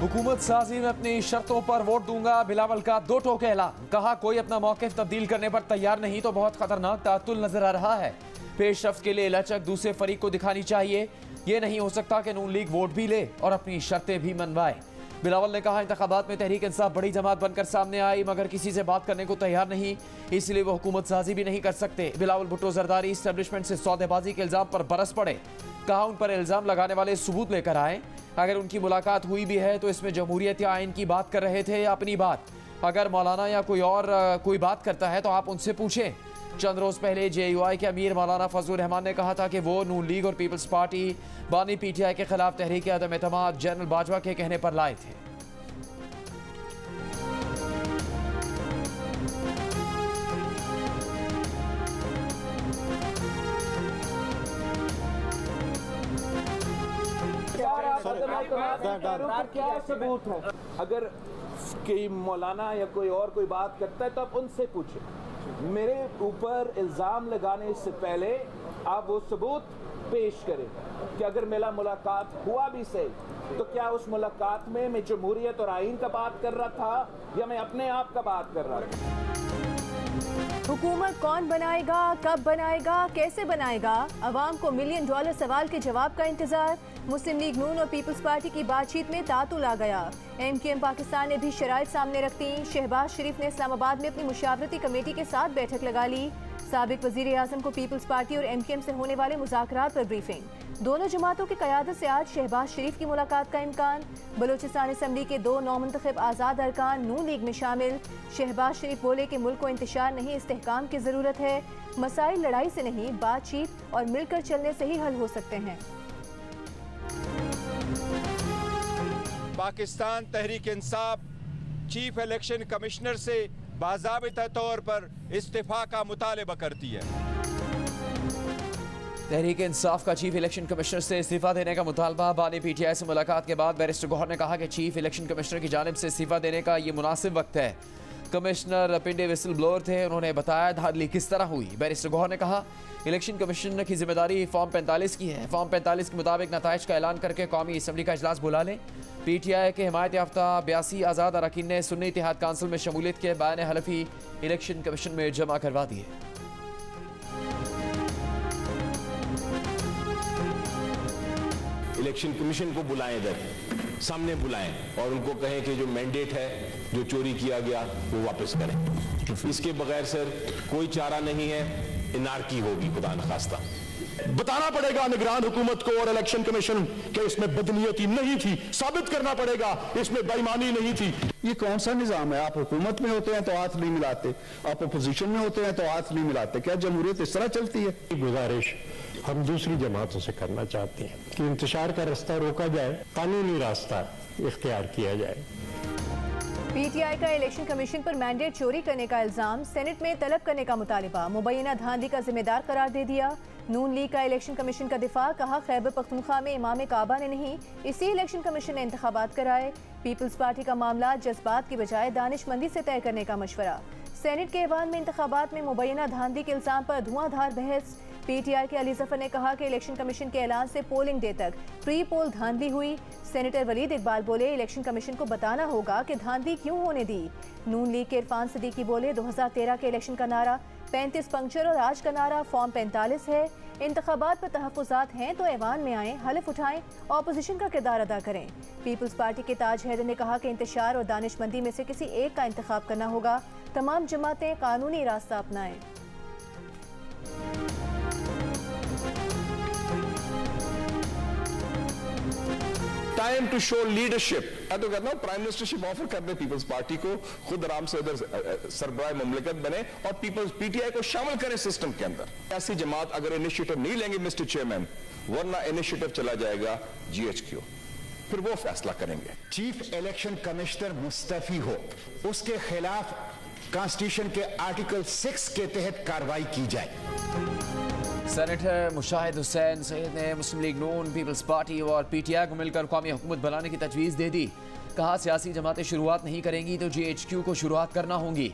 हुकूमत साजी में अपनी शर्तों पर वोट दूंगा, बिलावल का दो टोके ऐलान। कहा कोई अपना मौक़िफ़ तब्दील करने पर तैयार नहीं तो बहुत खतरनाक तातुल नजर आ रहा है। पेशरफ्त के लिए लचक दूसरे फरीक को दिखानी चाहिए। ये नहीं हो सकता कि नून लीग वोट भी ले और अपनी शर्तें भी मनवाए। बिलावल ने कहा इंतखाबात में तहरीक इंसाफ बड़ी जमात बनकर सामने आई मगर किसी से बात करने को तैयार नहीं, इसलिए वो हुकूमत साजी भी नहीं कर सकते। बिलावल भुट्टो जरदारी इस्टेब्लिशमेंट से सौदेबाजी के इल्जाम पर बरस पड़े। कहा उन पर इल्जाम लगाने वाले सबूत लेकर आए। अगर उनकी मुलाकात हुई भी है तो इसमें जमहूरियत या आइन की बात कर रहे थे या अपनी बात। अगर मौलाना या कोई और कोई बात करता है तो आप उनसे पूछें। चंद रोज पहले JUI के अमीर मौलाना फजलुर रहमान ने कहा था कि वो नून लीग और पीपल्स पार्टी बानी PTI के खिलाफ तहरीक अदम एतमाद जनरल बाजवा के कहने पर लाए थे। क्या सबूत है? अगर कोई मौलाना या कोई और कोई बात करता है तो आप उनसे पूछें। मेरे ऊपर इल्ज़ाम लगाने से पहले आप वो सबूत पेश करें कि अगर मेरा मुलाकात हुआ भी सही तो क्या उस मुलाकात में मैं जमहूरियत और आइन का बात कर रहा था या मैं अपने आप का बात कर रहा था। हुकूमत कौन बनाएगा, कब बनाएगा, कैसे बनाएगा? अवाम को $1 मिलियन सवाल के जवाब का इंतजार। मुस्लिम लीग नून और पीपल्स पार्टी की बातचीत में तातुल आ गया। MQM पाकिस्तान ने भी शराइत सामने रखती। शहबाज शरीफ ने इस्लामाबाद में अपनी मुशावरती कमेटी के साथ बैठक लगा ली। साबिक वज़ीर आज़म को पीपल्स पार्टी और MQM से होने वाले मुज़ाकरात पर ब्रीफिंग। दोनों जमातों की क़यादत से आज शहबाज शरीफ की मुलाकात का इम्कान। बलूचिस्तान असम्बली के 2 नौमुंतखब आज़ाद अरकान नून लीग में शामिल। शहबाज शरीफ बोले कि मुल्क को इंतशार नहीं, इस्तेहकाम की ज़रूरत है। मसाइल लड़ाई से नहीं, बातचीत और मिलकर चलने से ही हल हो सकते हैं। Pakistan Tehreek Insaf chief election commissioner से बाज़ाबिता तौर पर इस्तीफा का मुतालबा करती है। तहरीक इंसाफ का चीफ इलेक्शन कमिश्नर से इस्तीफा देने का मुतालबा। बानी PTI से मुलाकात के बाद बैरिस्टर गौहर ने कहा कि चीफ इलेक्शन कमिश्नर की जानिब से इस्तीफा देने का ये मुनासिब वक्त है। कमिश्नर पिंडे विसल ब्लोअर थे, उन्होंने बताया धांधली किस तरह हुई। बैरिस्टर गौहर ने कहा इलेक्शन कमिश्नर की जिम्मेदारी फॉर्म 45 की है। फॉर्म 45 के मुताबिक नताइज का ऐलान करके कौमी असम्बली का इजलास बुला लें। PTI के हिमायत याफ्ता 82 आज़ाद अरकान ने सुन्नी इत्तेहाद काउंसिल में शमूलियत के बयान हलफी इलेक्शन कमीशन में जमा करवा दिए। इलेक्शन कमीशन को बुलाएं, इधर सामने बुलाएं और उनको कहें कि जो मैंडेट है जो चोरी किया गया वो वापस करें। इसके बगैर सर कोई चारा नहीं है, इनारकी होगी खुदा न खास्ता। बताना पड़ेगा निगरान हुकूमत को और इलेक्शन कमीशन के इसमें बदनीयती नहीं थी, साबित करना पड़ेगा इसमें बेईमानी नहीं थी। ये कौन सा निजाम है? आप हुकूमत में होते हैं तो हाथ नहीं मिलाते, आप अपोजिशन में होते हैं तो हाथ नहीं मिलाते। क्या जमहूरियत इस तरह चलती है? गुजारिश हम दूसरी जमातों से करना चाहते हैं कि इंतशार का रास्ता रोका जाए, कानूनी रास्ता इख्तियार किया जाए। PTI का इलेक्शन कमीशन पर मैंडेट चोरी करने का इल्जाम, सेनेट में तलब करने का मुतालिबा। मुबैना धांधली का जिम्मेदार करार दे दिया। नून लीग का इलेक्शन कमीशन का दिफा। कहा खैबर पख्तूनख्वा में इमाम काबा ने नहीं, इसी इलेक्शन कमीशन ने इंतखाबात कराए। पीपल्स पार्टी का मामला जज्बात की बजाय दानिशमंदी से तय करने का मशवरा। सेनेट के ऐवान में इंतखाबात में मुबैना धांधली के इल्जाम पर धुआंधार बहस। PTI के अली जफर ने कहा कि इलेक्शन कमीशन के ऐलान से पोलिंग डे तक प्री पोल धांधली हुई। सेनेटर वलीद इकबाल बोले इलेक्शन कमीशन को बताना होगा कि धांधली क्यों होने दी। नून लीग के इरफान सिद्दीकी बोले 2013 के इलेक्शन का नारा 35 पंक्चर और आज का नारा फॉर्म 45 है। इंतखाबात पर तहफ़्फ़ुज़ात हैं तो ऐवान में आएँ, हलफ उठाएं, ऑपोजिशन का किरदार अदा करें। पीपल्स पार्टी के ताज हैदर ने कहा कि इंतशार और दानिशमंदी में से किसी एक का इंतखाब करना होगा। तमाम जमातें कानूनी रास्ता अपनाएं। Time to show leadership. मैं तो कहता हूं प्राइम मिनिस्टरशिप ऑफर कर दे पीपल्स पार्टी को, खुद आराम से उधर सरबराह मुमलिकत बने और पीपल्स PTI को शामिल करें सिस्टम के अंदर। ऐसी जमात अगर इनिशिएटिव नहीं लेंगे मिस्टर चेयरमैन, वरना इनिशिएटिव चला जाएगा GHQ, फिर वो फैसला करेंगे। चीफ इलेक्शन कमिश्नर मुस्तफी हो, उसके खिलाफ कॉन्स्टिट्यूशन के आर्टिकल 6 के तहत कार्रवाई की जाए। सेनेटर मुशाहिद हुसैन सईद ने मुस्लिम लीग नून, पीपल्स पार्टी और PTI को मिलकर कौमी हुकूमत बनाने की तजवीज़ दे दी। कहा सियासी जमातें शुरुआत नहीं करेंगी तो GHQ को शुरुआत करना होंगी।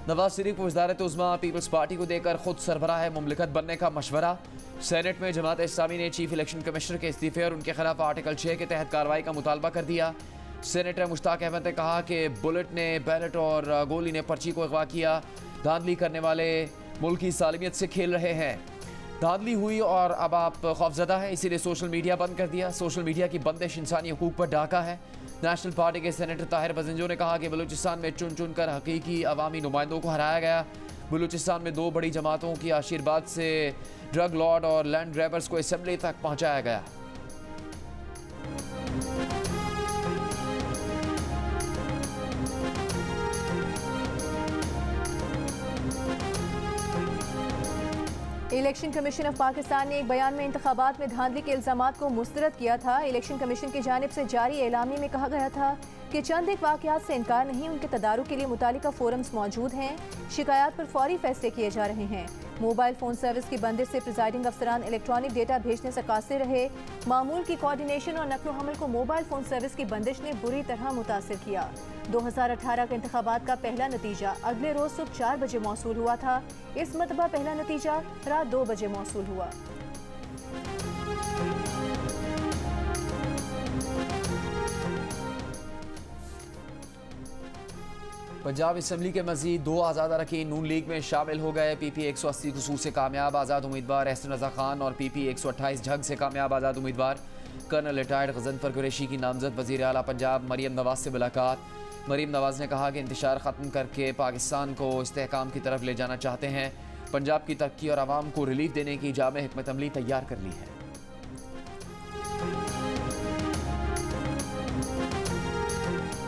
नवाज शरीफ को वज़ारत उज़्मा पीपल्स पार्टी को देकर खुद सरबराह मुमलिकत बनने का मशवरा। सेनेट में जमात इस्लामी ने चीफ इलेक्शन कमिश्नर के इस्तीफे और उनके खिलाफ आर्टिकल 6 के तहत कार्रवाई का मुतालबा कर दिया। सेनेटर मुश्ताक अहमद ने कहा कि बुलेट ने बैलेट और गोली ने पर्ची को अगवा किया। धांधली करने वाले मुल्क की सालमियत से खेल रहे हैं। धांधली हुई और अब आप खौफजदा है, इसीलिए सोशल मीडिया बंद कर दिया। सोशल मीडिया की बंदिश इंसानी हकूक पर डाका है। नेशनल पार्टी के सेनेटर ताहिर बजंजो ने कहा कि बलूचिस्तान में चुन चुन कर हकीकी अवामी नुमाइंदों को हराया गया। बलूचिस्तान में 2 बड़ी जमातों की आशीर्वाद से ड्रग लॉर्ड और लैंड ग्रैबर्स को असेंबली तक पहुंचाया गया। इलेक्शन कमीशन ऑफ पाकिस्तान ने एक बयान में इंतखाबात में धांधली के इल्जामात को मुस्तरद किया था। इलेक्शन कमीशन की जानिब से जारी एलामी में कहा गया था कि चंद एक वाक़यात से इनकार नहीं, उनके तदारुक के लिए मुतालिका फोरम्स मौजूद हैं। शिकायत पर फौरी फैसले किए जा रहे हैं। मोबाइल फ़ोन सर्विस की बंदिश से प्रिजाइडिंग अफसरान इलेक्ट्रॉनिक डेटा भेजने से कासिर रहे। मामूल की कोऑर्डिनेशन और नकलो हमल को मोबाइल फ़ोन सर्विस की बंदिश ने बुरी तरह मुतासिर किया। 2018 के इंतखाबात का पहला नतीजा अगले रोज़ सुबह 4 बजे मौसूल हुआ था। इस मरतबा पहला नतीजा रात 2 बजे मौसूल हुआ। पंजाब असम्बली के मजीद 2 आज़ाद अरकान नून लीग में शामिल हो गए। PP 180 खसूस से कामयाब आज़ाद उम्मीदवार एहसन रज़ा खान और PP 128 झग से कामयाब आज़ाद उम्मीदवार कर्नल रिटायर्ड गजनफर कुरैशी की नामजद वज़ीर आला पंजाब मरीम नवाज से मुलाकात। मरीम नवाज ने कहा कि इंतशार ख़त्म करके पाकिस्तान को इस्तेहकाम की तरफ ले जाना चाहते हैं। पंजाब की तरक्की और आवाम को रिलीफ देने की जामे हिकमत अमली तैयार कर ली है।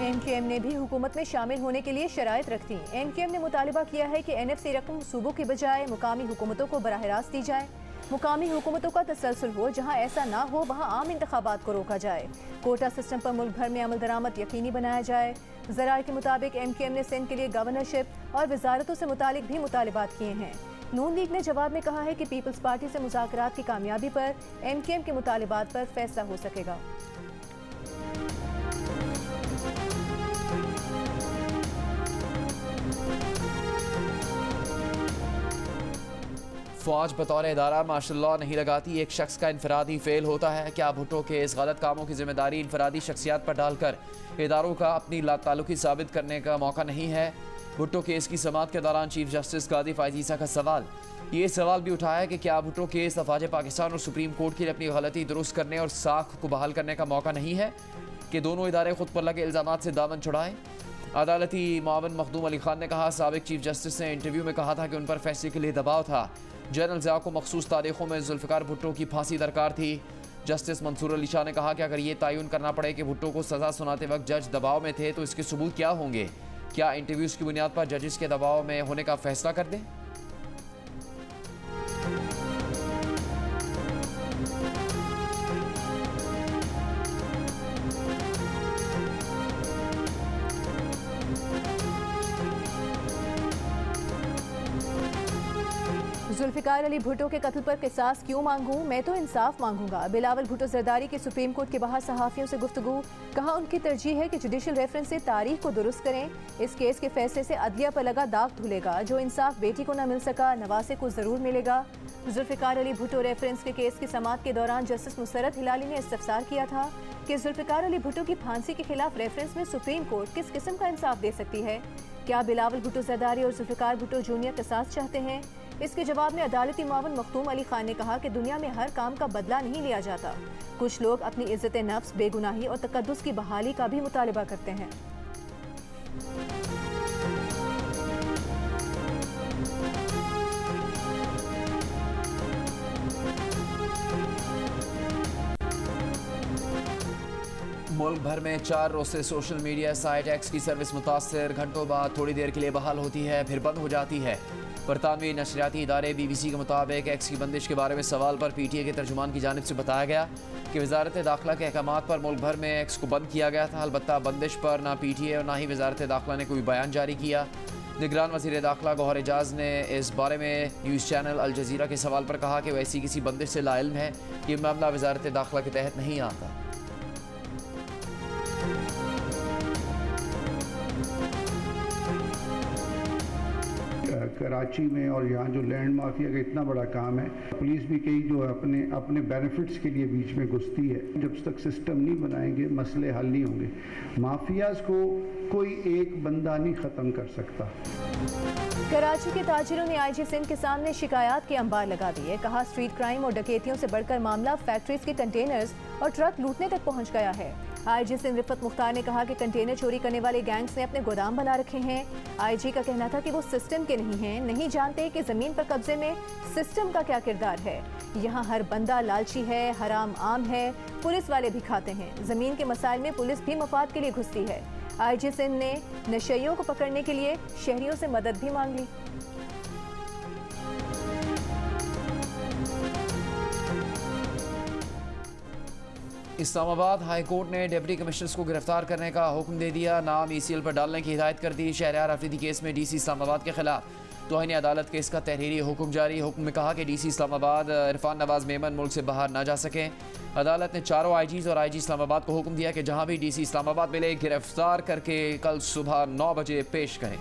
MQM ने भी हुकूमत में शामिल होने के लिए शराइत रख दी। MQM ने मुतालिबा किया है कि NFC रकम सूबों के बजाय मुकामी हुकूमतों को बराह रास्त दी जाए। मुकामी हुकूमतों का तसलसल हो, जहाँ ऐसा ना हो वहाँ आम इंतखाबात को रोका जाए। कोटा सिस्टम पर मुल्क भर में अमल दरामद यकीनी बनाया जाए। ज़राए के मुताबिक MQM ने सिंध के लिए गवर्नरशिप और वजारतों से मुतालिक भी मुतालिबात किए हैं। नून लीग ने जवाब में कहा है कि पीपल्स पार्टी से मुज़ाकरात की कामयाबी पर MQM के मुतालिबात पर फैसला हो सकेगा। फौज बतौर इदारा मार्शल लॉ नहीं लगाती, एक शख्स का इनफरादी फेल होता है। क्या भुट्टो के इस गलत कामों की जिम्मेदारी इनफरादी शख्सियात पर डालकर इदारों का अपनी लाताल्लुकी साबित करने का मौका नहीं है? भुट्टो केस की समाअत के दौरान चीफ जस्टिस कादी फायज़ ईसा का सवाल। ये सवाल भी उठाया कि क्या भुट्टो केस अफवाज पाकिस्तान और सुप्रीम कोर्ट के लिए अपनी गलती दुरुस्त करने और साख को बहाल करने का मौका नहीं है कि दोनों इदारे खुद पर लगे इल्ज़ामात से दामन छुड़ाएं? अदालती मावन मखदूम अली खान ने कहा, साबिक चीफ जस्टिस ने इंटरव्यू में कहा था कि उन पर फैसले के लिए दबाव था। जनरल ज़िया को मखसूस तारीखों में जुल्फ़िकार भुट्टो की फांसी दरकार थी। जस्टिस मंसूर अली शाह ने कहा कि अगर ये तयन करना पड़े कि भुट्टो को सज़ा सुनाते वक्त जज दबाव में थे तो इसके सबूत क्या होंगे? क्या इंटरव्यूज़ की बुनियाद पर जजेस के दबाव में होने का फैसला कर दें? जुल्फ़िकार अली भुट्टो के कत्ल पर किसास क्यों मांगूं? मैं तो इंसाफ मांगूंगा। बिलावल भुट्टो जरदारी की सुप्रीम कोर्ट के बाहर सहाफ़ियों से गुफ्तगू। कहा उनकी तरजीह है कि जुडिशल रेफरेंस से तारीख को दुरुस्त करें। इस केस के फैसले से अदलिया पर लगा दाग धुलेगा। जो इंसाफ बेटी को न मिल सका नवासे को ज़रूर मिलेगा। जुल्फ़िकार अली भुट्टो रेफरेंस के केस की समाअत के दौरान जस्टिस मुसरत हिलाली ने इस्तफसार किया था कि जुल्फ़िकार अली भुट्टो की फांसी के खिलाफ रेफरेंस में सुप्रीम कोर्ट किस किस्म का इंसाफ दे सकती है? क्या बिलावल भुट्टो जरदारी और जुल्फ़िकार भुट्टो जूनियर किसास चाहते हैं? इसके जवाब में अदालती मावन मखदूम अली खान ने कहा कि दुनिया में हर काम का बदला नहीं लिया जाता। कुछ लोग अपनी इज्जत नफ्स, बेगुनाही और तकद्दुस की बहाली का भी मुतालिबा करते हैं। मुल्क भर में 4 रोज से सोशल मीडिया साइट एक्स की सर्विस मुतासर। घंटों बाद थोड़ी देर के लिए बहाल होती है, फिर बंद हो जाती है। बरतानवी नशरियाती इदारे BBC के मुताबिक एक्स की बंदिश के बारे में सवाल पर PTA के तर्जुमान की जानिब से बताया गया कि वजारत दाखिला के अहकामात पर मुल्क भर में एक्स को बंद किया गया था। अलबत्ता बंदिश पर ना PTA और ना ही वजारत दाखिला ने कोई बयान जारी किया। निगरान वज़ीर दाखिला गौहर एजाज ने इस बारे में न्यूज़ चैनल अल जज़ीरा के सवाल पर कहा कि वह ऐसी किसी बंदिश से लाइल्म है। ये मामला वजारत दाखिला के तहत नहीं आता। कराची में और यहाँ जो लैंड माफिया का इतना बड़ा काम है, पुलिस भी कई जो अपने बेनिफिट्स के लिए बीच में घुसती है। जब तक सिस्टम नहीं बनाएंगे मसले हल नहीं होंगे। माफियाज को कोई एक बंदा नहीं ख़त्म कर सकता। कराची के ताजिरों ने आईजी सिंध के सामने शिकायत के अंबार लगा दिए। कहा स्ट्रीट क्राइम और डकैतियों से बढ़कर मामला फैक्ट्रीज के कंटेनर्स और ट्रक लूटने तक पहुंच गया है। आईजी सिंध रिफत मुख्तार ने कहा कि कंटेनर चोरी करने वाले गैंग्स ने अपने गोदाम बना रखे हैं। आईजी का कहना था कि वो सिस्टम के नहीं हैं, नहीं जानते कि जमीन पर कब्जे में सिस्टम का क्या किरदार है। यहाँ हर बंदा लालची है, हराम आम है, पुलिस वाले भी खाते हैं। जमीन के मसाइल में पुलिस भी मफाद के लिए घुसती है। आईजी सिंध ने नशेइयों को पकड़ने के लिए शहरियों से मदद भी मांग ली। इस्लामाबाद हाई कोर्ट ने डिप्टी कमिश्नर्स को गिरफ्तार करने का हुक्म दे दिया। नाम ECL पर डालने की हिदायत कर दी। शहरयार अफरीदी केस में DC इस्लामाबाद के खिलाफ तौहीन अदालत केस का तहरीरी हुक्म जारी। हुक्म में कहा कि DC इस्लामाबाद इरफान नवाज मेमन मुल्क से बाहर ना जा सकें। अदालत ने चारों IGs और IG इस्लामाबाद को हुक्म दिया कि जहां भी DC इस्लामाबाद मिले गिरफ्तार करके कल सुबह 9 बजे पेश करें।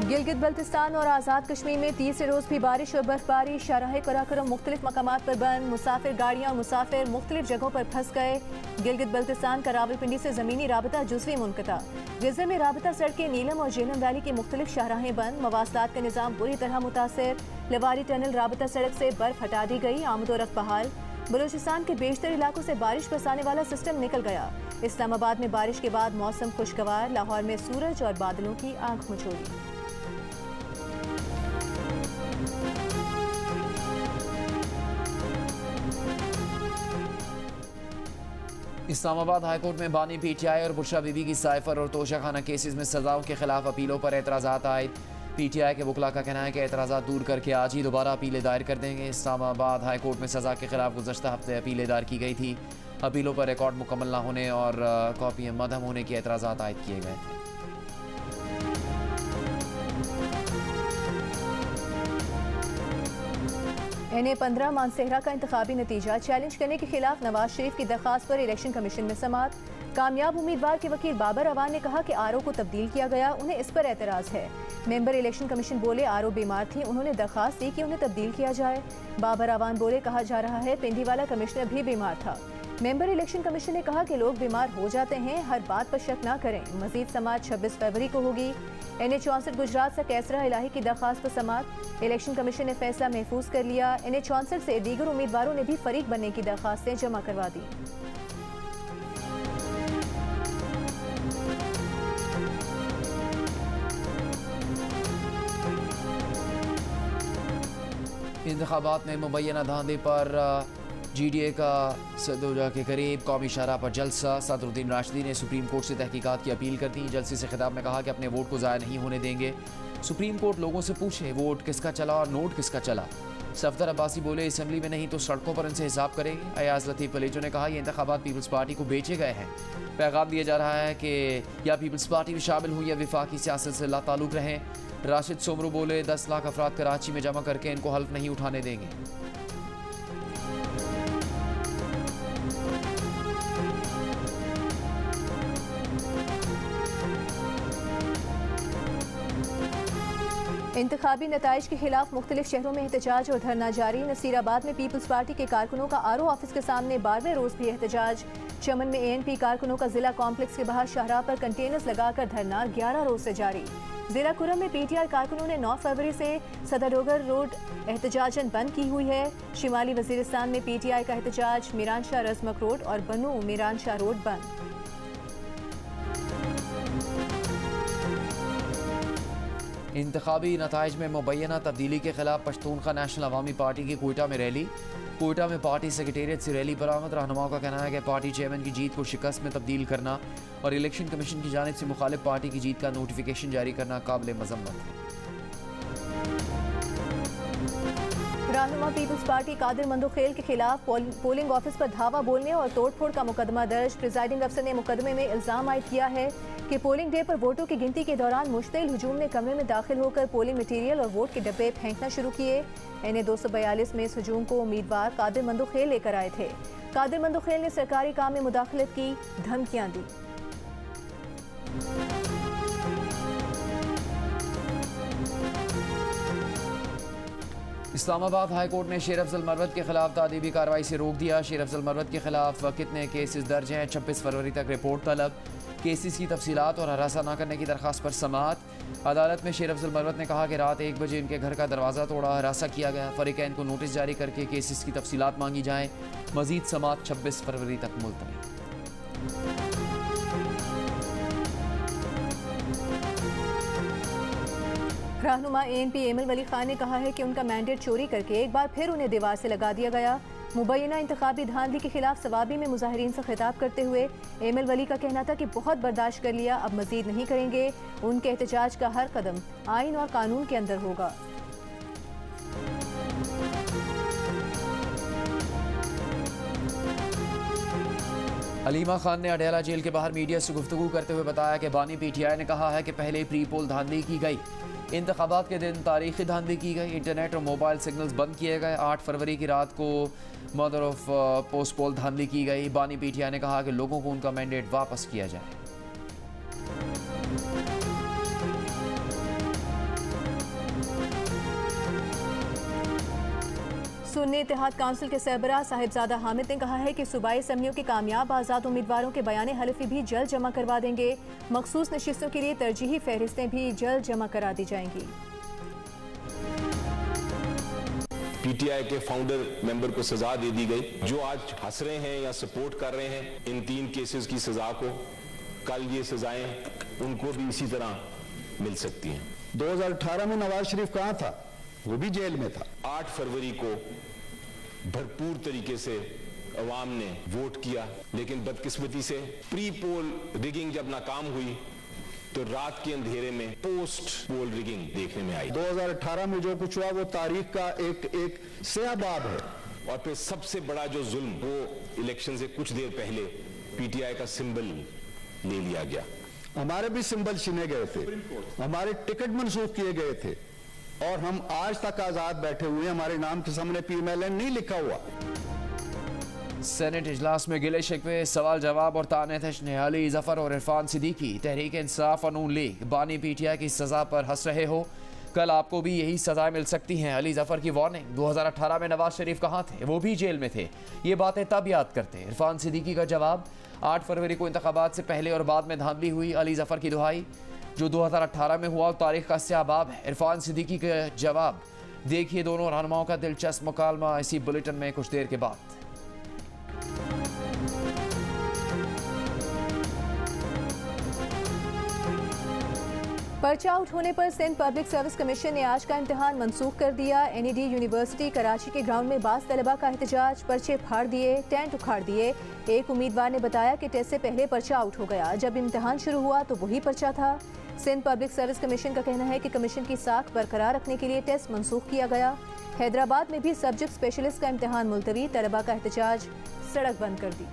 गिलगित बल्तिस्तान और आज़ाद कश्मीर में तीसरे रोज भी बारिश और बर्फबारी। शाहराह कराकोरम मुख्तलिफ मकामात पर बंद। मुसाफिर गाड़ियाँ और मुसाफिर मुख्तलिफ जगहों पर फंस गए। गिलगित बल्तिस्तान का रावलपिंडी से ज़मीनी राबता जुज़वी मुनक़ता। गिज़र में राबता सड़कें नीलम और जेहलम वैली की मुख्तलिफ शाहराहें बंद। मवासलात का निज़ाम बुरी तरह मुतासर। लवारी टनल राबता सड़क से बर्फ हटा दी गई। आमदोरफ्त बहाल। बलूचिस्तान के बेशतर इलाकों से बारिश बरसाने वाला सिस्टम निकल गया। इस्लामाबाद में बारिश के बाद मौसम खुशगवार। लाहौर में सूरज और बादलों की आंख मचोली। इस्लामाबाद हाईकोर्ट में बानी PTI और बुशरा बीबी की साइफर और तोशाखाना केसेस में सजाओं के खिलाफ अपीलों पर एतराज़ात आयद। PTI के वकला का कहना है कि एतराज़ात दूर करके आज ही दोबारा अपीलें दायर कर देंगे। इस्लामाबाद हाईकोर्ट में सज़ा के खिलाफ गुज़श्ता हफ्ते अपीलें दायर की गई थी। अपीलों पर रिकॉर्ड मुकम्मल न होने और कॉपियाँ मदहम होने के एतराज़ात आयद किए गए थे। NA-15 मानसेहरा का इंतखाबी नतीजा चैलेंज करने के खिलाफ नवाज शरीफ की दरख्वास्त पर इलेक्शन कमीशन में समाअत। कामयाब उम्मीदवार के वकील बाबर अवान ने कहा कि RO को तब्दील किया गया, उन्हें इस पर एतराज़ है। मेंबर इलेक्शन कमीशन बोले RO बीमार थी, उन्होंने दरख्वास्त दी कि उन्हें तब्दील किया जाए। बाबर अवान बोले कहा जा रहा है पिंडीवाला कमिश्नर भी बीमार था। मेंबर इलेक्शन कमीशन ने कहा कि लोग बीमार हो जाते हैं, हर बात पर शक ना करें। मजीद समाअत 26 फरवरी को होगी। NA-64 गुजरात से कैसरा इलाही की दरख्वास्त पर समाअत। इलेक्शन कमीशन ने फैसला महफूज कर लिया। NA-64 से दीगर उम्मीदवारों ने भी फरीक बनने की दरख्वास्तें जमा करवा दी। इंतखाबात में मुबैना धांधे पर GDA का सदोजा के करीब कौमी शहरा पर जलसा। सदरुद्दीन राशिदी ने सुप्रीम कोर्ट से तहकीकात की अपील कर दी। जलसे से खिताब में कहा कि अपने वोट को ज़ाया नहीं होने देंगे। सुप्रीम कोर्ट लोगों से पूछे वोट किसका चला और नोट किसका चला। सफदर अब्बासी बोले असम्बली में नहीं तो सड़कों पर इनसे हिसाब करेंगे। अयाज लतीफ़ कलेजो ने कहा ये इंतखाबात पीपल्स पार्टी को बेचे गए हैं। पैगाम दिया जा रहा है कि या पीपल्स पार्टी में शामिल हुई या विफाकी सियासत से लाताल्लुक़ रहें। राशिद सोमरू बोले 10 लाख अफराद कराची में जमा करके इनको हल्फ नहीं उठाने देंगे। इंतखाबी नताइज के खिलाफ मुख्तलिफ शहरों में एहतजाज और धरना जारी। नसीराबाद में पीपल्स पार्टी के कारकुनों का RO ऑफिस के सामने 12वें रोज भी एहतजाज। चमन में ANP कारकुनों का जिला कॉम्प्लेक्स के बाहर शाहराह पर कंटेनर्स लगाकर धरना 11 रोज से जारी। जिला कुरम में PTI कारकुनों ने 9 फरवरी से सदरडोगर रोड एहतजाजन बंद की हुई है। शिमाली वजीरिस्तान में PTI का एहतजाज। मीरानशाह रजमक रोड और बनू मीरानशाह रोड बंद। इंतखाबी नताइज में मुबैना तब्दीली के खिलाफ पश्तूनखा नेशनल अवामी पार्टी की कोयटा में रैली। कोयटा में पार्टी सेक्रेटेरिएट से रैली बरामद। रहनुमाओं का कहना है कि पार्टी चेयरमैन की जीत को शिकस्त में तब्दील करना और इलेक्शन कमीशन की जानिब से मुखालिफ पार्टी की जीत का नोटिफिकेशन जारी करना काबिल मजम्मत है। रहनुमा पीपल्स पार्टी कादिर मंदोखेल के खिलाफ पोलिंग ऑफिस पर धावा बोलने और तोड़फोड़ का मुकदमा दर्ज। प्रिजाइडिंग अफसर ने मुकदमे में इल्जाम आयद किया है कि पोलिंग डे पर वोटों की गिनती के दौरान मुश्तिल हुजूम ने कमरे में दाखिल होकर पोलिंग मटीरियल और वोट के डब्बे फेंकना शुरू किए। NA-242 में इस हुजूम को उम्मीदवार कादिर मंदोखेल लेकर आए थे। कादिर मंदोखेल ने सरकारी काम में मुदाखलत की धमकियां दी। इस्लामाबाद हाई कोर्ट ने शेर अफजल मरवत के खिलाफ तादीबी कार्रवाई से रोक दिया। शेर अफजल मरवत के खिलाफ कितने केसेस दर्ज हैं, 26 फरवरी तक रिपोर्ट तलब। केसेस की तफसीलात और हरासा न करने की दरख्वास्त पर समाअत। अदालत में शेर अफजल मरवत ने कहा कि रात 1 बजे इनके घर का दरवाज़ा तोड़ा, हरासा किया गया। फरीकैन को नोटिस जारी करके केसेस की तफसीलात मांगी जाएँ। मजीद समाअत 26 फरवरी तक मुलतवी। रहनुमा ANP एमल वली खान ने कहा है कि उनका मैंडेट चोरी करके एक बार फिर उन्हें दीवार से लगा दिया गया। मुबैना इंतखाबी धांधली के खिलाफ सवाबी में मुजाहिरीन से खिताब करते हुए एमल वली का कहना था कि बहुत बर्दाश्त कर लिया, अब मजीद नहीं करेंगे। उनके एहतजाज का हर कदम आइन और कानून के अंदर होगा। अलीमा खान ने अडयाला जेल के बाहर मीडिया से गुफ्तगू करते हुए बताया कि बानी PTI ने कहा है कि पहले प्री पोल धांधली की गई, इंतखाबात के दिन तारीखी धांधली की गई, इंटरनेट और मोबाइल सिग्नल्स बंद किए गए। 8 फरवरी की रात को मदर ऑफ पोस्ट पोल धांधली की गई। बानी PTI ने कहा कि लोगों को उनका मैंडेट वापस किया जाए। सुन्नी इत्तेहाद काउंसिल के सरबराह साहिबजादा हामिद ने कहा है कि सूबाई असम्बलियों के कामयाब आज़ाद उम्मीदवारों के बयान हलफी भी जल्द जमा करवा देंगे। मखसूस नशिस्तों के लिए तरजीही फहरिस्तें भी जल्द जमा करा दी जाएंगी। PTI के फाउंडर मेंबर को सजा दे दी गई। जो आज हंस रहे हैं या सपोर्ट कर रहे हैं इन 3 केसेस की सजा को, कल ये सजाएं उनको भी इसी तरह मिल सकती हैं। 2018 में नवाज शरीफ कहां था? वो भी जेल में था। 8 फरवरी को भरपूर तरीके से अवाम ने वोट किया, लेकिन बदकिस्मती से प्री पोल रिगिंग जब नाकाम हुई तो रात के अंधेरे में पोस्ट पोल रिगिंग देखने में आई। 2018 में जो कुछ हुआ वो तारीख का एक स्याहबाब है। और फिर सबसे बड़ा जो जुल्म, वो इलेक्शन से कुछ देर पहले PTI का सिंबल ले लिया गया। हमारे भी सिंबल छीने गए थे, हमारे टिकट मंसूख किए गए थे और हम आज तक आजाद बैठे हुए हैं। हमारे नाम के सामने PMLN नहीं लिखा हुआ। सेनेट इजलास में गिले शिकवे, सवाल जवाब और ताने तशने। अली जफर और इरफान सिद्दीकी तहरीक इंसाफ और नून लीग बानी PTI की सजा पर हंस रहे हो, कल आपको भी यही सजाएं मिल सकती हैं। अली जफर की वार्निंग। 2018 में नवाज शरीफ कहाँ थे? वो भी जेल में थे। ये बातें तब याद करते। इरफान सिद्दीकी का जवाब। 8 फरवरी को इंतखाबात से पहले और बाद में धांधली हुई। अली जफर की दुहाई। जो 2018 में हुआ तारीख का स्याहबाब है। इरफान सिद्दीकी का जवाब। देखिए दोनों रहनुमाओं का दिलचस्प मुकालमा इसी बुलेटिन में कुछ देर के बाद। पर्चा आउट होने पर सिंध पब्लिक सर्विस कमीशन ने आज का इम्तिहान मनसूख कर दिया। NED यूनिवर्सिटी कराची के ग्राउंड में बास तलबा का एहतजाज, पर्चे फाड़ दिए, टेंट उखाड़ दिए। एक उम्मीदवार ने बताया कि टेस्ट से पहले पर्चा आउट हो गया, जब इम्तिहान शुरू हुआ तो वही पर्चा था। सिंध पब्लिक सर्विस कमीशन का कहना है कि कमीशन की साख बरकरार रखने के लिए टेस्ट मनसूख किया गया। हैदराबाद में भी सब्जेक्ट स्पेशलिस्ट का इम्तिहान मुलतवी, तलबा का एहतजाज, सड़क बंद कर दी।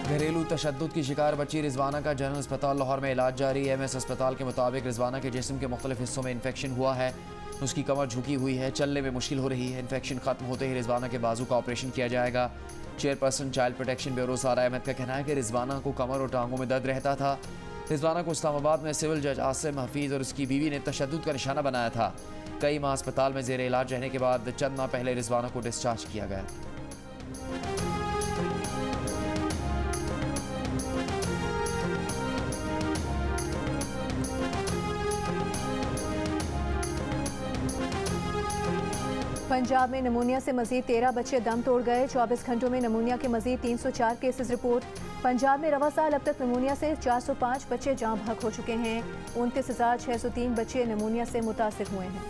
घरेलू तशद्दुद की शिकार बच्ची रिजवाना का जनरल अस्पताल लाहौर में इलाज जारी। MS अस्पताल के मुताबिक रिजवाना के जिस्म के मुख्तलिफ हिस्सों में इन्फेक्शन हुआ है। उसकी कमर झुकी हुई है, चलने में मुश्किल हो रही है। इन्फेक्शन खत्म होते ही रिजवाना के बाजू का ऑपरेशन किया जाएगा। चेयरपर्सन चाइल्ड प्रोटेक्शन ब्यूरो सारा अहमद का कहना है कि रिजवाना को कमर और टांगों में दर्द रहता था। रिजवाना को इस्लामाबाद में सिविल जज आसिम हफीज़ और उसकी बीवी ने तशद्दुद का निशाना बनाया था। कई माह अस्पताल में जेर इलाज रहने के बाद चंद माह पहले रिजवाना को डिस्चार्ज किया गया। पंजाब में नमूनिया से मजीद 13 बच्चे दम तोड़ गए। 24 घंटों में नमूनिया के मजीद 304 केसेस रिपोर्ट। पंजाब में रवा साल अब तक नमूनिया से 405 बच्चे जाँ बहक हो चुके हैं। 29,603 बच्चे नमूनिया से मुतासिर हुए हैं।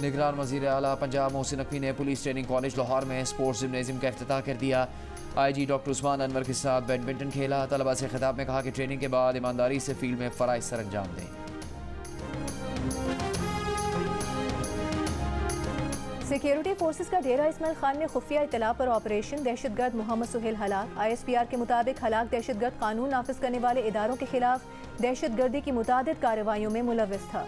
निगरान वज़ीर आला पंजाब मोहसिन नकवी ने पुलिस ट्रेनिंग कॉलेज लाहौर में स्पोर्ट्स जिम्नेजियम का इफ्तिताह कर दिया। IG डॉक्टर उस्मान अनवर के साथ बैडमिंटन खेला। तलबा से खिताब में कहा कि ट्रेनिंग के बाद ईमानदारी से फील्ड में फ़राइज़ सर अंजाम दें। सिक्योरिटी फोर्सेस का डेरा इस्माइल खान में खुफिया इतला पर ऑपरेशन। दहशतगर्द मोहम्मद सुहेल हलाक। ISPR के मुताबिक हलाक दहशतगर्द कानून नाफिज करने वाले इदारों के खिलाफ दहशतगर्दी की मुतादिद कार्रवाइयों में मुलव्विस था।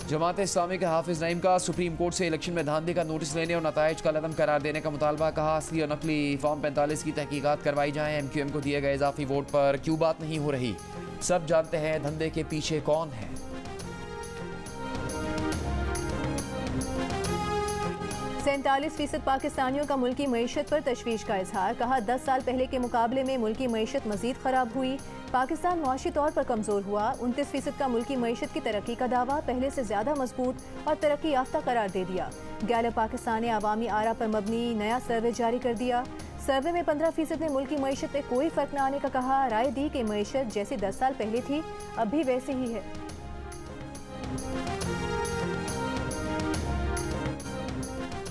जमात इस्लामी के हाफिज नईम का सुप्रीम कोर्ट से इलेक्शन में धांधली का नोटिस लेने और नताइज का लदम करार देने का मुतालबा। कहा असली और नकली फॉर्म 45 की तहकीकात करवाई जाए। MQM को दिए गए इजाफी वोट पर क्यों बात नहीं हो रही, सब जानते हैं धंधे के पीछे कौन है। 47% पाकिस्तानियों का मुल्की मईशत पर तशवीश का इजहार। कहा 10 साल पहले के मुकाबले में मुल्की मईशत मजीद खराब हुई। पाकिस्तान मुआशी तौर पर कमजोर हुआ। 29% का मुल्की मईशत की तरक्की का दावा, पहले से ज्यादा मजबूत और तरक्की याफ्ता करार दे दिया। गैलप पाकिस्तान ने अवामी आरा पर मबनी नया सर्वे जारी कर दिया। सर्वे में 15% ने मुल्की मईशत में कोई फर्क न आने का कहा। राय दी कि मईशत जैसी 10 साल पहले थी अब भी वैसे ही है।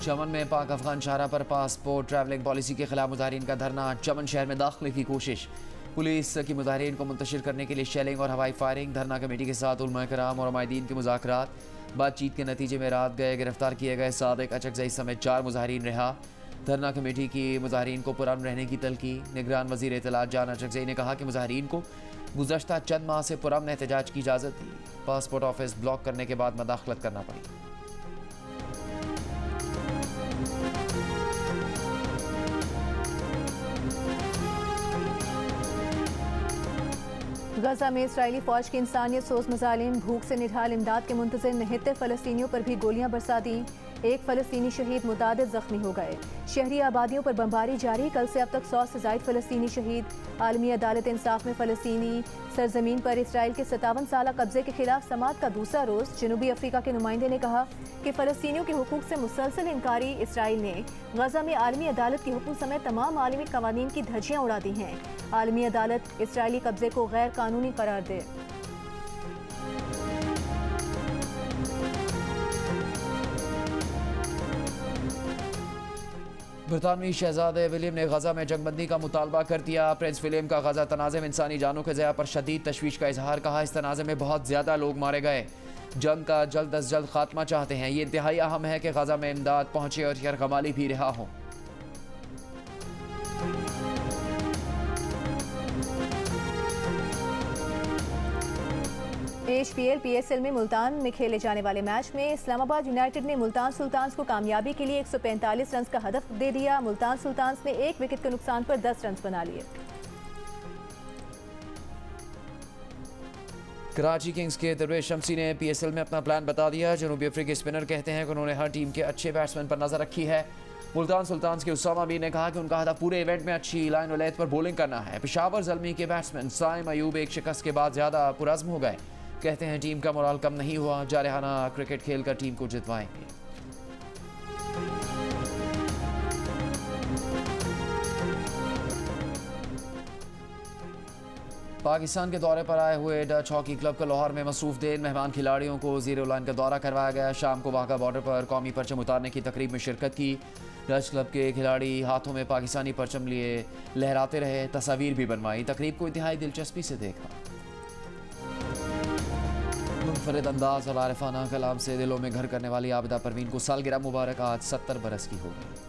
चमन में पाक अफगान शाहरा पर पासपोर्ट ट्रैवलिंग पॉलिसी के खिलाफ मुजाहिरीन का धरना। चमन शहर में दाखिले की कोशिश, पुलिस की मुजाहिरीन को मुंतशिर करने के लिए शेलिंग और हवाई फायरिंग। धरना कमेटी के साथ उलमा कराम और उमायदीन के मुज़ाकरात। बातचीत के नतीजे में रात गए गिरफ्तार किए गए सादिक अचकजई समेत 4 मुजाहिरीन रहा। धरना कमेटी की मुजाहिरीन को पुरअमन रहने की तलकी। निगरान वज़ीर इत्तलात जान अचकजई ने कहा कि मुजाहिरीन को गुज़श्ता चंद माह से पुरअमन एहतजाज की इजाज़त थी। पासपोर्ट ऑफिस ब्लॉक करने के बाद मदाखलत करना पड़ी। गजा में इसराइली फौज की इंसानियत सोज मजालिम, भूख से निढाल इमदाद के मुंतज़िर 79 फ़लस्तीनियों पर भी गोलियां बरसा दी। एक फ़लस्तीनी शहीद, मुतादिद ज़ख्मी हो गए। शहरी आबादियों पर बमबारी जारी, कल से अब तक 100 से ज़ायद फ़लस्तीनी शहीद। आलमी अदालत इंसाफ में फ़लस्तीनी सरजमीन पर इसराइल के 57 साला कब्जे के खिलाफ समात का दूसरा रोज़। जनूबी अफ्रीका के नुमाइंदे ने कहा कि फ़लस्तीनियों के हुकूक से मुसलसल इनकारी इसराइल ने गजा में आलमी अदालत के हुक्म समेत तमाम आलमी कवानीन की धज्जियाँ उड़ा दी हैं। आलमी अदालत इसराइली कब्जे को गैर कानूनी करार दे। बरतानवी शहजादे विलियम ने गजा में जंगबंदी का मुतालबा कर दिया। प्रिंस विलियम का गजा तनाज़े में इंसानी जानों के ज़या पर शदीद तशवीश का इजहार। कहा इस तनाज़े में बहुत ज़्यादा लोग मारे गए, जंग का जल्द अज जल्द खात्मा चाहते हैं। ये इंतहाई अहम है कि गजा में इमदाद पहुँचे और यरगमाली भी रिहा हो। HPL PSL में मुल्तान में खेले जाने वाले मैच में इस्लामाबाद यूनाइटेड ने मुल्तान सुल्तान्स को कामयाबी के लिए 145 रन का हदफ दे दिया। मुल्तान सुल्तान्स ने 1 विकेट के नुकसान पर 10 रन बना लिए। कराची किंग्स के दरवेश शमसी ने PSL में अपना प्लान बता दिया। जनूबी अफ्रीकी स्पिनर कहते हैं कि उन्होंने हर टीम के अच्छे बैट्समैन पर नजर रखी है। मुल्तान सुल्तान्स के उसामा मीर ने कहा कि उनका हदफ पूरे इवेंट में अच्छी लाइन वलैत पर बॉलिंग करना है। पेशावर ज़ल्मी के बैट्समैन साइम अयूब एक शिकस्त के बाद ज़्यादा पुरज़्म हो गए। कहते हैं टीम का मोराल कम नहीं हुआ, जारहाना क्रिकेट खेलकर टीम को जितवाएंगे। पाकिस्तान के दौरे पर आए हुए डच हॉकी क्लब का लाहौर में मसरूफ दिन मेहमान खिलाड़ियों को ज़ीरो लाइन का दौरा करवाया गया। शाम को वाघा बॉर्डर पर कौमी परचम उतारने की तकरीब में शिरकत की। डच क्लब के खिलाड़ी हाथों में पाकिस्तानी परचम लिए लहराते रहे, तस्वीर भी बनवाई। तकरीब को इंतहाई दिलचस्पी से देखा। मुनफरिद अंदाज और आरिफाना कलाम से दिलों में घर करने वाली आबिदा परवीन को सालगिरह मुबारक। आज 70 बरस की हो गई।